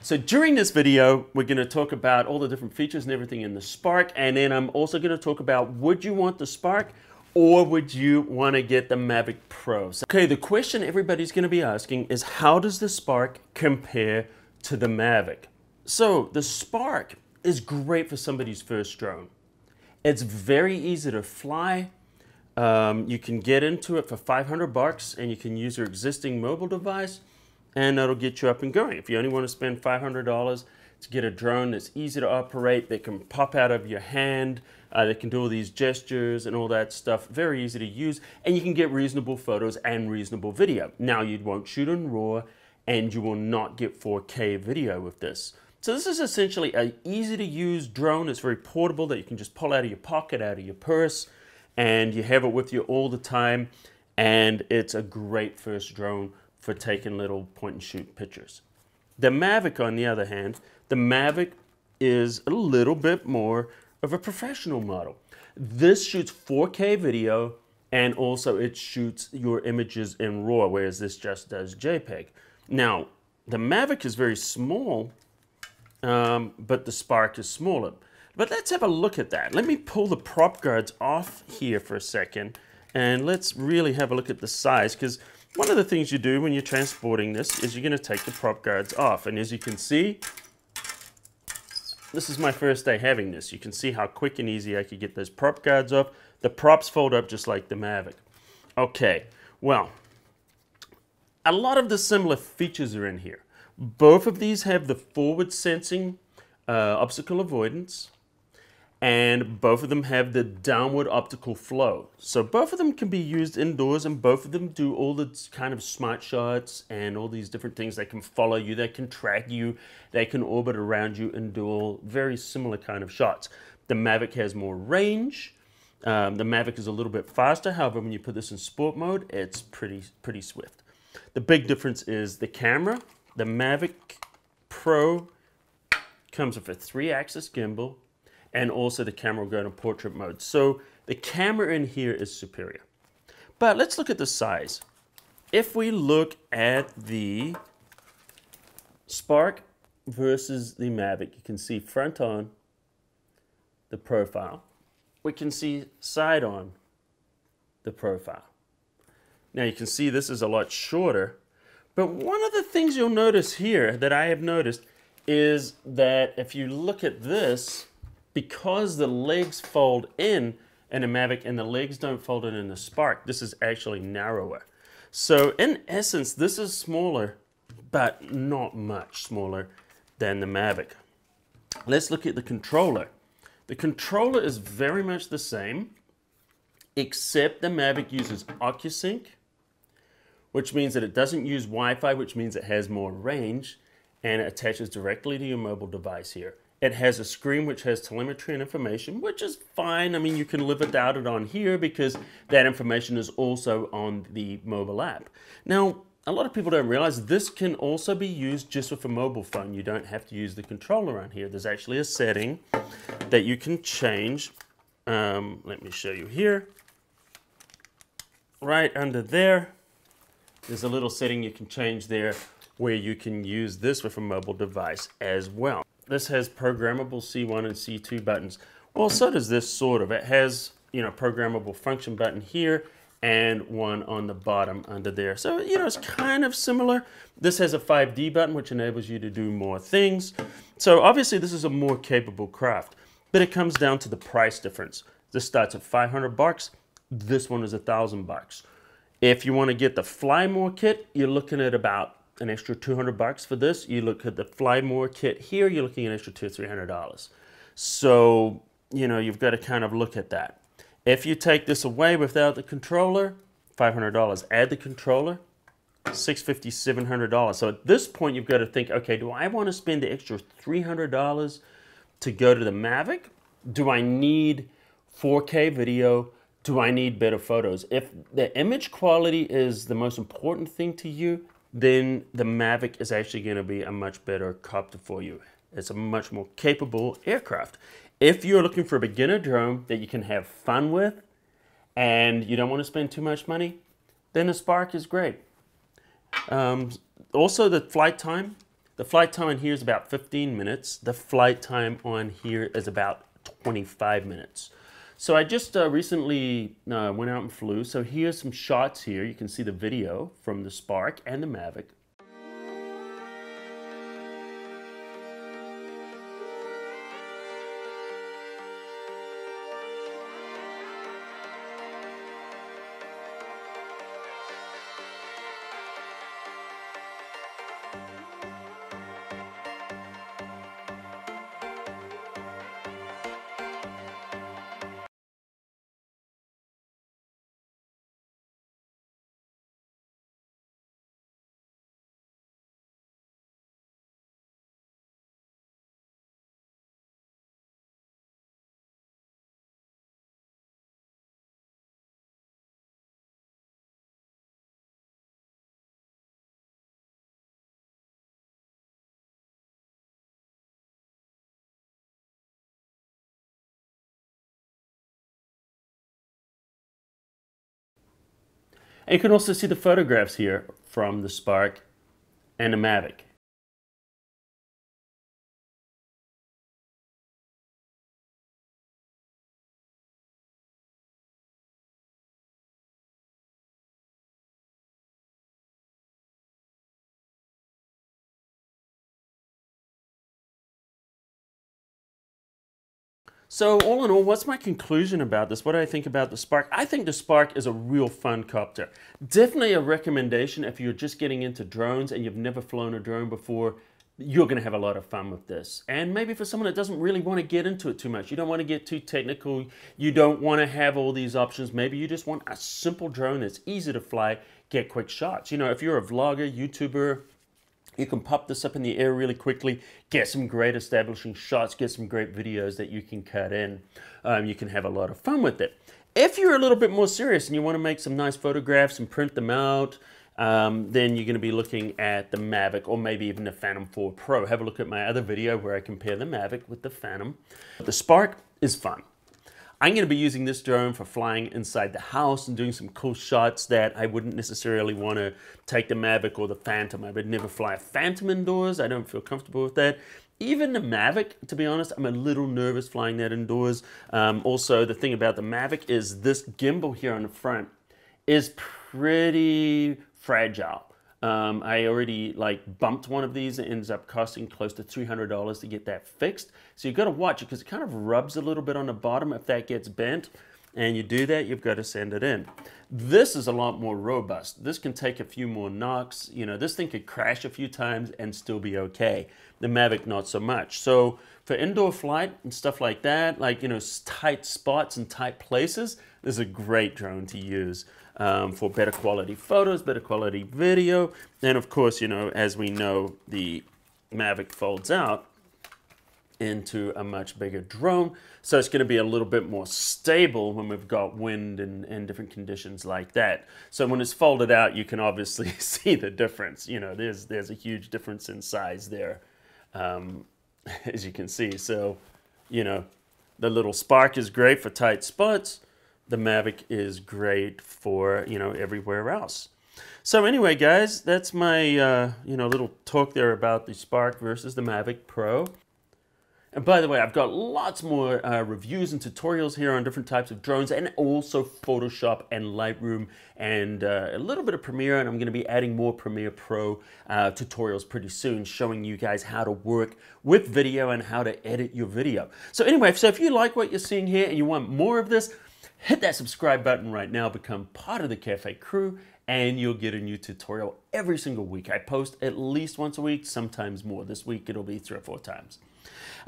So during this video, we're going to talk about all the different features and everything in the Spark, and then I'm also going to talk about, would you want the Spark or would you want to get the Mavic Pro? So, okay, the question everybody's going to be asking is, how does the Spark compare to the Mavic? So the Spark is great for somebody's first drone. It's very easy to fly. You can get into it for $500 and you can use your existing mobile device and that'll get you up and going. If you only want to spend $500 to get a drone that's easy to operate, that can pop out of your hand, that can do all these gestures and all that stuff, very easy to use, and you can get reasonable photos and reasonable video. Now, you won't shoot in RAW and you will not get 4K video with this. So this is essentially an easy to use drone. It's very portable, that you can just pull out of your pocket, out of your purse, and you have it with you all the time. And it's a great first drone for taking little point and shoot pictures. The Mavic, on the other hand, the Mavic is a little bit more of a professional model. This shoots 4K video and also it shoots your images in RAW, whereas this just does JPEG. Now, the Mavic is very small, but the Spark is smaller. But let's have a look at that. Let me pull the prop guards off here for a second, and let's really have a look at the size, because one of the things you do when you're transporting this is you're going to take the prop guards off. And as you can see, this is my first day having this. You can see how quick and easy I could get those prop guards off. The props fold up just like the Mavic. Okay, well, a lot of the similar features are in here. Both of these have the forward sensing obstacle avoidance, and both of them have the downward optical flow. So both of them can be used indoors, and both of them do all the kind of smart shots and all these different things. They can follow you, they can track you, they can orbit around you and do all very similar kind of shots. The Mavic has more range. The Mavic is a little bit faster. However, when you put this in sport mode, it's pretty swift. The big difference is the camera. The Mavic Pro comes with a 3-axis gimbal, and also the camera will go into portrait mode. So the camera in here is superior. But let's look at the size. If we look at the Spark versus the Mavic, you can see front on the profile. We can see side on the profile. Now you can see this is a lot shorter, but one of the things you'll notice here that I have noticed is that if you look at this, because the legs fold in a Mavic and the legs don't fold in the Spark, this is actually narrower. So in essence, this is smaller, but not much smaller than the Mavic. Let's look at the controller. The controller is very much the same, except the Mavic uses OcuSync, which means that it doesn't use Wi-Fi, which means it has more range, and it attaches directly to your mobile device here. It has a screen which has telemetry and information, which is fine. I mean, you can live without it on here because that information is also on the mobile app. Now, a lot of people don't realize this can also be used just with a mobile phone. You don't have to use the controller on here. There's actually a setting that you can change. Let me show you here. Right under there, there's a little setting you can change there where you can use this with a mobile device as well. This has programmable C1 and C2 buttons. Well, so does this sort of. It has, programmable function button here and one on the bottom under there. So, it's kind of similar. This has a 5D button, which enables you to do more things. So obviously this is a more capable craft, but it comes down to the price difference. This starts at $500. This one is $1,000. If you want to get the Fly More kit, you're looking at about an extra $200 for this. You look at the Fly More kit here, you're looking at an extra $200 or $300. So, you've got to kind of look at that. If you take this away without the controller, $500. Add the controller, $650, $700. So at this point, you've got to think, okay, do I want to spend the extra $300 to go to the Mavic? Do I need 4K video? Do I need better photos? If the image quality is the most important thing to you, then the Mavic is actually going to be a much better copter for you. It's a much more capable aircraft. If you're looking for a beginner drone that you can have fun with and you don't want to spend too much money, then the Spark is great. Also, the flight time The flight time on here is about 15 minutes. The flight time on here is about 25 minutes. So I just recently went out and flew. So here's some shots here. You can see the video from the Spark and the Mavic. And you can also see the photographs here from the Spark and the Mavic. So all in all, what's my conclusion about this? What do I think about the Spark? I think the Spark is a real fun copter. Definitely a recommendation if you're just getting into drones and you've never flown a drone before. You're going to have a lot of fun with this. And maybe for someone that doesn't really want to get into it too much, you don't want to get too technical, you don't want to have all these options, maybe you just want a simple drone that's easy to fly, get quick shots. You know, if you're a vlogger, YouTuber, you can pop this up in the air really quickly, get some great establishing shots, get some great videos that you can cut in. You can have a lot of fun with it. If you're a little bit more serious and you want to make some nice photographs and print them out, then you're going to be looking at the Mavic or maybe even the Phantom 4 Pro. Have a look at my other video where I compare the Mavic with the Phantom. The Spark is fun. I'm going to be using this drone for flying inside the house and doing some cool shots that I wouldn't necessarily want to take the Mavic or the Phantom. I would never fly a Phantom indoors. I don't feel comfortable with that. Even the Mavic, to be honest, I'm a little nervous flying that indoors. Also, the thing about the Mavic is this gimbal here on the front is pretty fragile. I already bumped one of these. It ends up costing close to $300 to get that fixed. So you've got to watch it because it kind of rubs a little bit on the bottom if that gets bent. And you do that, you've got to send it in. This is a lot more robust. This can take a few more knocks. You know, this thing could crash a few times and still be okay. The Mavic, not so much. So for indoor flight and stuff like that, tight spots and tight places, this is a great drone to use. For better quality photos, better quality video. And of course, as we know, the Mavic folds out into a much bigger drone. So it's going to be a little bit more stable when we've got wind and different conditions like that. So when it's folded out, you can obviously see the difference. There's a huge difference in size there, as you can see. So, the little Spark is great for tight spots. The Mavic is great for, everywhere else. So anyway, guys, that's my, little talk there about the Spark versus the Mavic Pro. And by the way, I've got lots more reviews and tutorials here on different types of drones and also Photoshop and Lightroom and a little bit of Premiere. And I'm going to be adding more Premiere Pro tutorials pretty soon, showing you guys how to work with video and how to edit your video. So anyway, if you like what you're seeing here and you want more of this, hit that subscribe button right now, become part of the Cafe crew, and you'll get a new tutorial every single week. I post at least once a week, sometimes more. This week it'll be 3 or 4 times.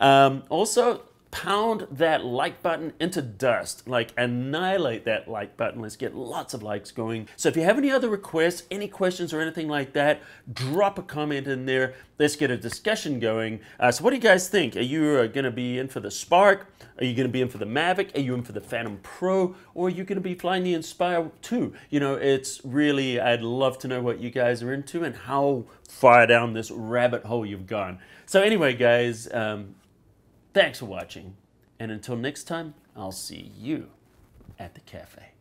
Also, pound that like button into dust, annihilate that like button. Let's get lots of likes going. So if you have any other requests, any questions or anything like that, drop a comment in there. Let's get a discussion going. So what do you guys think? Are you going to be in for the Spark? Are you going to be in for the Mavic? Are you in for the Phantom Pro? Or are you going to be flying the Inspire 2? It's really, I'd love to know what you guys are into and how far down this rabbit hole you've gone. So anyway, guys, thanks for watching. And until next time, I'll see you at the cafe.